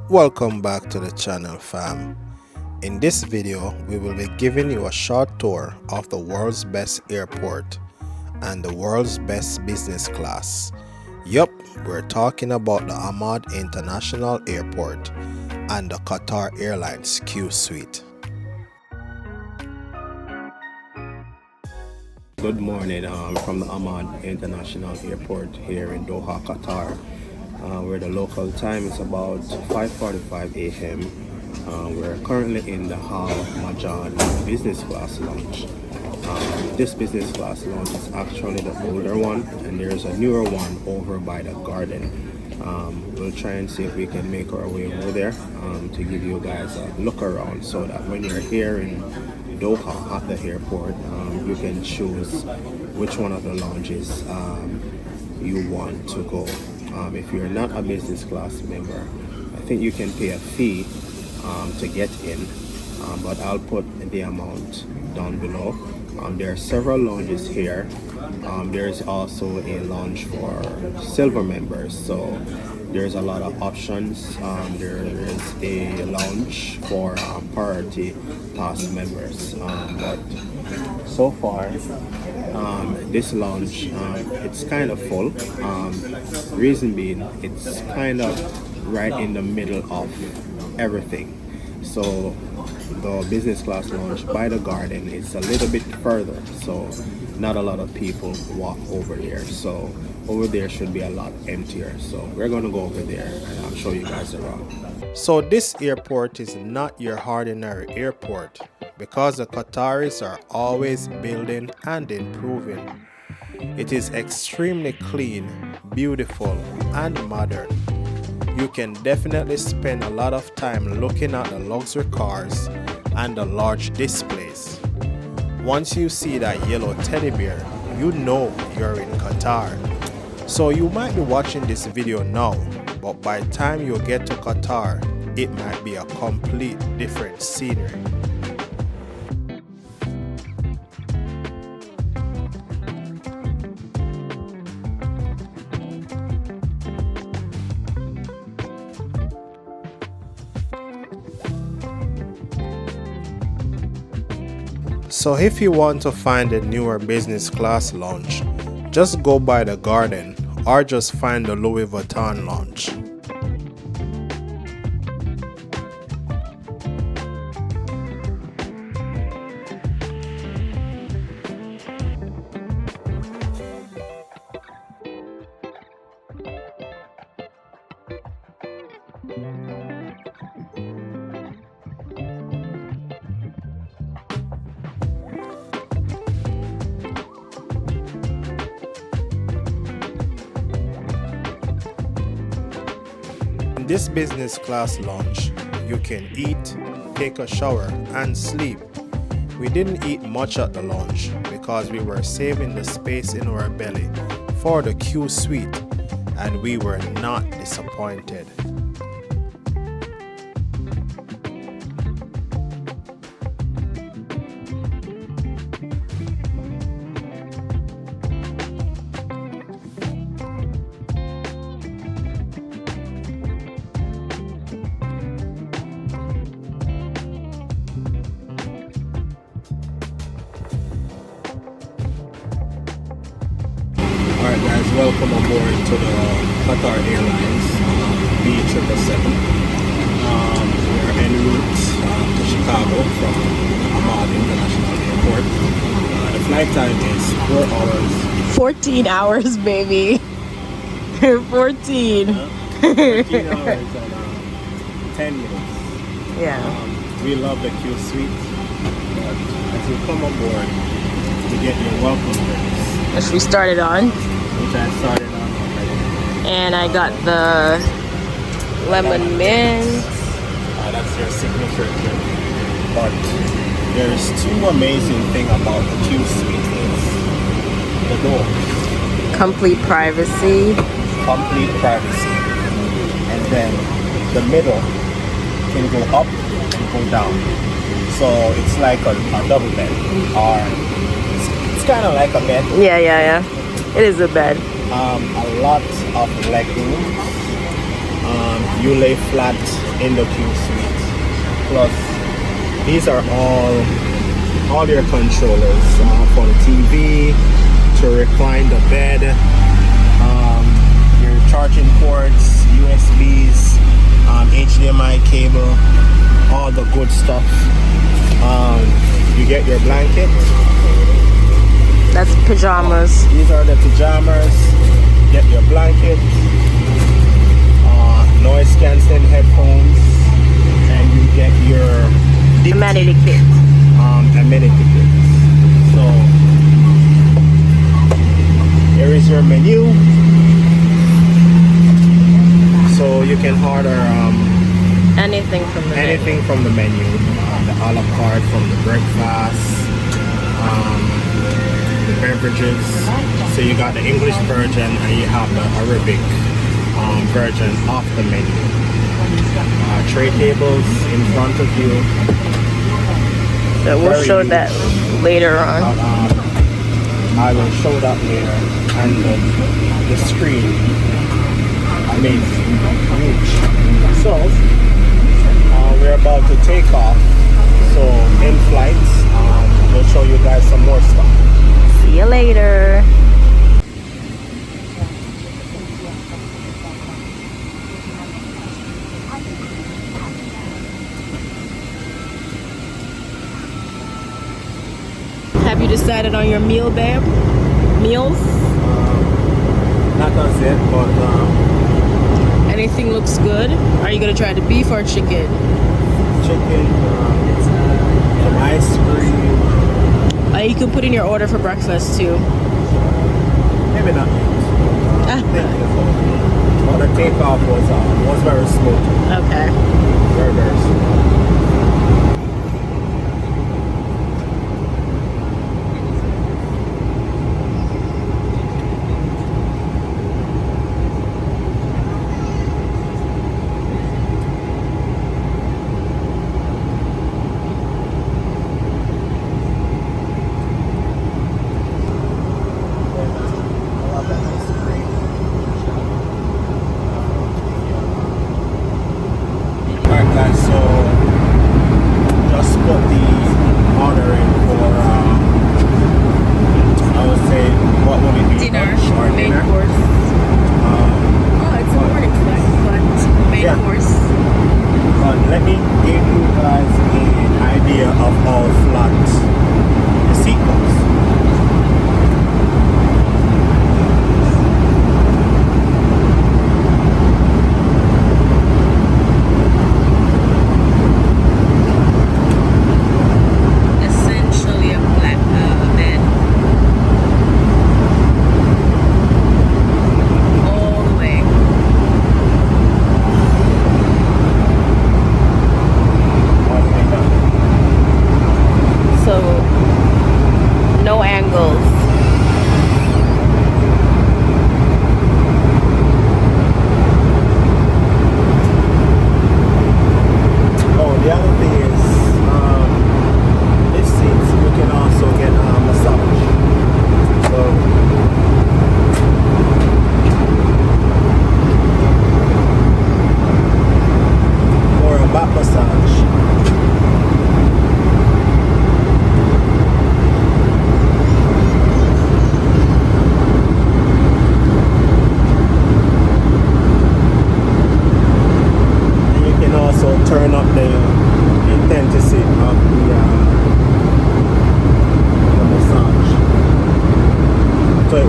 Welcome back to the channel, fam. In this video we will be giving you a short tour of the world's best airport and the world's best business class. Yup, we're talking about the Hamad International Airport and the Qatar Airways Qsuite. Good morning from the Hamad International Airport here in Doha, Qatar. Where the local time is about 5:45 a.m. We're currently in the Hal Majan business class lounge. This business class lounge is actually the older one, and there's a newer one over by the garden. We'll try and see if we can make our way over there to give you guys a look around, so that when you're here in Doha at the airport, you can choose which one of the lounges you want to go. If you're not a business class member, I think you can pay a fee to get in, but I'll put the amount down below. There are several lounges here. There's also a lounge for silver members, so there's a lot of options. There is a lounge for priority pass members, but so far this lounge it's kind of full. Reason being, it's kind of right in the middle of everything. So the business class lounge by the garden is a little bit further, so not a lot of people walk over there. So over there should be a lot emptier, so we're going to go over there and I'll show you guys around. So this airport is not your ordinary airport, because the Qataris are always building and improving. It is extremely clean, beautiful, and modern. You can definitely spend a lot of time looking at the luxury cars and the large displays. Once you see that yellow teddy bear, you know you're in Qatar. So you might be watching this video now, but by the time you get to Qatar, it might be a complete different scenery. So if you want to find a newer business class lounge, just go by the garden or just find the Louis Vuitton lounge. In this business class lounge, you can eat, take a shower, and sleep. We didn't eat much at the lounge because we were saving the space in our belly for the Qsuite, and we were not disappointed. Alright guys, welcome aboard to the Qatar Airways B777. We're en route to Chicago from Hamad International Airport. The flight time is 4 hours. 14 hours, baby. 14. 14 hours and 10 minutes. Yeah. We love the Qsuite, but as you come aboard, you get your welcome drinks, Which we started on. which I started on already. And I got the lemon mint. That's your signature drink. But there's two amazing things about the Qsuite is the door. Complete privacy. Complete privacy. And then the middle can go up and go down. So it's like a double bed. Or it's kind of like a bed. Yeah. It is a bed. A lot of legroom. You lay flat in the Qsuite. Plus, these are all your controllers for the TV, to recline the bed, your charging ports, USBs, HDMI cable, all the good stuff. You get your blanket. That's pajamas. These are the pajamas. Get your blanket, noise cancelling headphones, and you get your Amenity kit. Amenity kit. So here is your menu. So you can order Anything from the menu. The a la carte, from the breakfast, the beverages. So you got the English version and you have the Arabic version of the menu. Tray tables in front of you. So we'll show that later on. I will show that later. And the screen, amazing, huge. So we're about to take off. So in flight, we'll show you guys some more stuff. See you later. Have you decided on your meal, babe? Meals? Not as yet, but Anything looks good? Are you gonna try the beef or chicken? chicken, some ice cream. You can put in your order for breakfast too. Maybe not yet. But the takeoff was very smooth. Okay. Very, very smooth.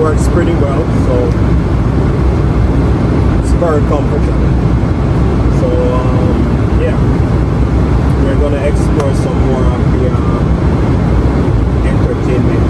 Works pretty well, so it's very comfortable. So yeah, we're gonna explore some more of the entertainment.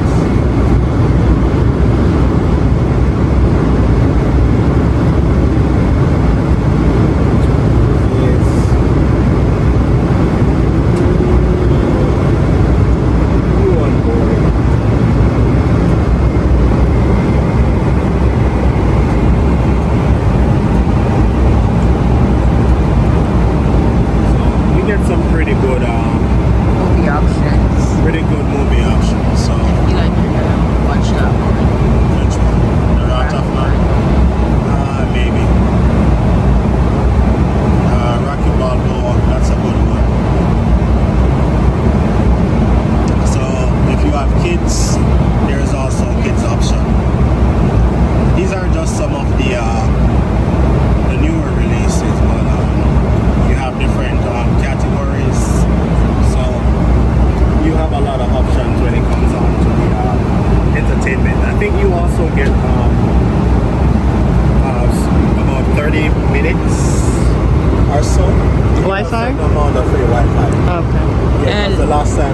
last time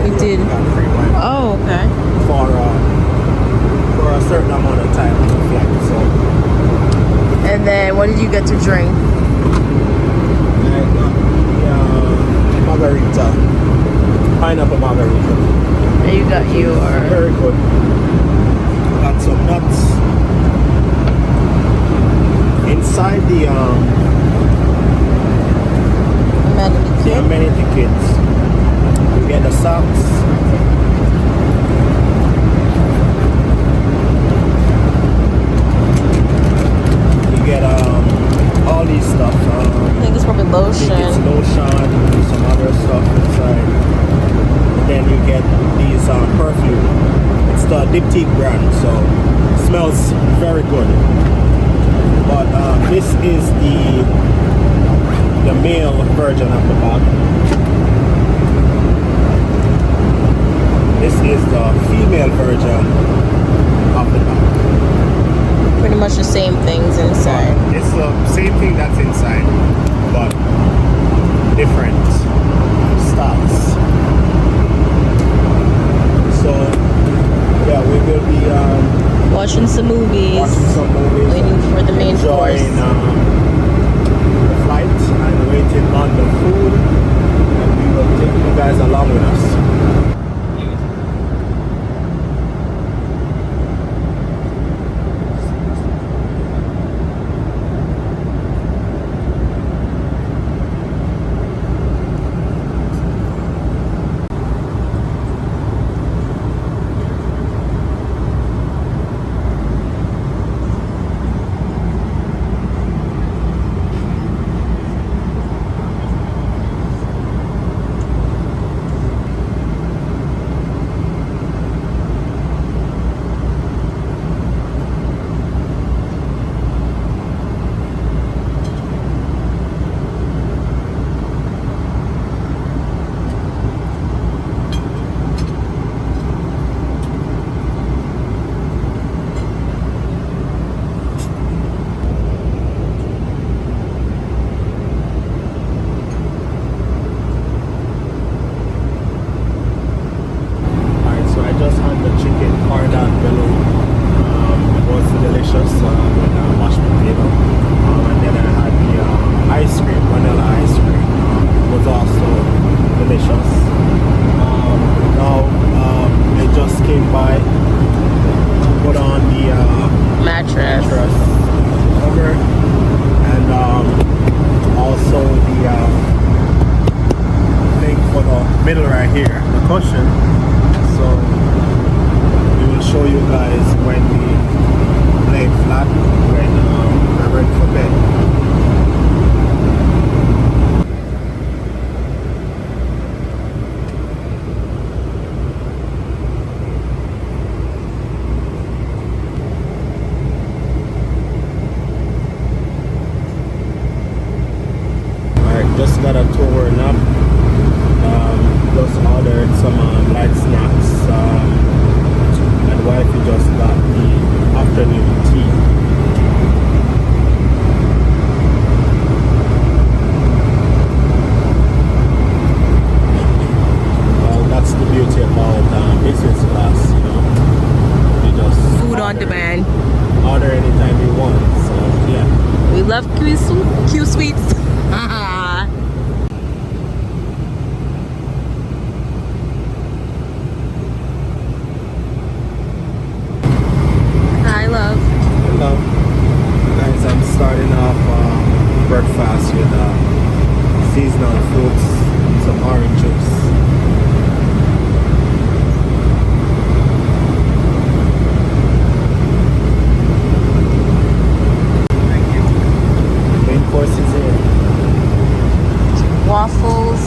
we did. got free wine Oh, okay. for a certain amount of time on the flight. So And then what did you get to drink? I got the margarita, pineapple margarita. And you got your Very good. Got some nuts inside the amenity kits. You get the socks. You get all these stuff. I think it's probably I lotion. think it's lotion, some other stuff inside. And then you get these perfume. It's the Diptyque brand, so it smells very good. But this is the male version of the bag. This is the female version of the bag. Pretty much the same things inside. It's the same thing that's inside, but different styles. So yeah, we will be Watching some movies. Waiting for the main course. enjoying the flight and waiting on the food, and we will take you guys along with us. Middle right here, the cushion. So we will show you guys when we lay flat, when we're ready for bed. Alright, just got a 2-hour nap. Just ordered some light snacks, and wifey just got the afternoon tea. Well, that's the beauty about business class, you know. You just Food on demand. order anytime you want. So yeah. We love Qsuites. Hello. Guys, I'm starting off breakfast with seasonal fruits, some orange juice. Main course is here. Waffles.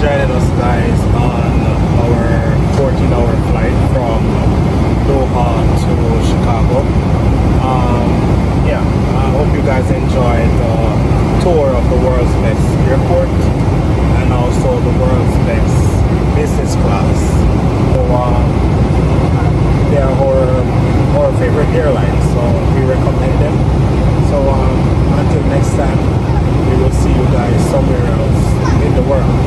Joining us guys on our 14-hour business class. So they are our favorite airlines, so we recommend them. So until next time, we will see you guys somewhere else in the world.